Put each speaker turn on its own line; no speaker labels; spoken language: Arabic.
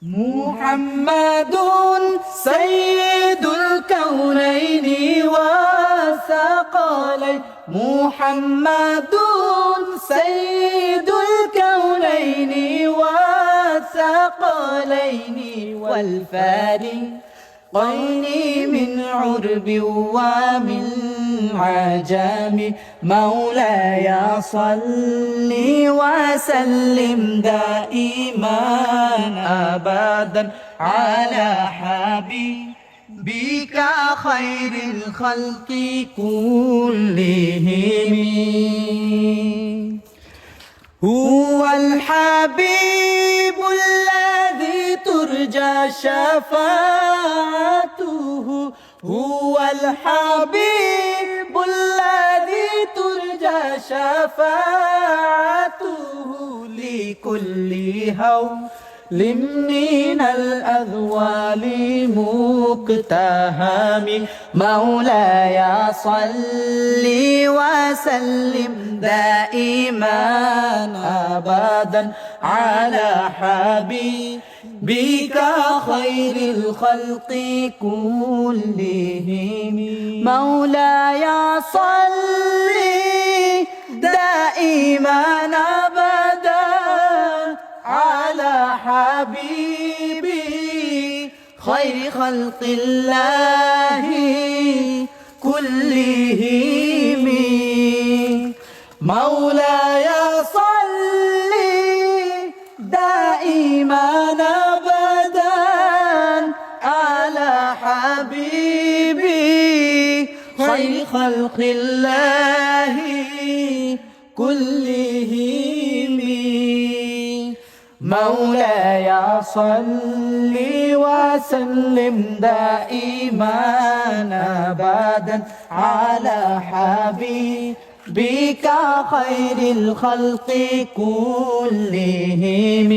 محمد سيد الكونين والثقلين محمد سيد الكونين والثقلين والفارقين من عرب ومن عجم مولاي صل وسلم دائما أبدا على حبيبك خير الخلق كلهم هو الحبيب الذي ترجى شفاعته هو الحبيب الذي ترجى شفاعته لكل هول من الأذوال مقتهم مولاي صل وسلم دائما أبدا على حبيبك خير الخلق كلهم مولاي صل دائما أبدا على حبيبي خير خلق الله كلهم مولاي صل دائما أبدا على حبيبي خير خلق الله كلهم مولاي صل وسلم دائما أبدا على حبيبك خير الخلق كلهم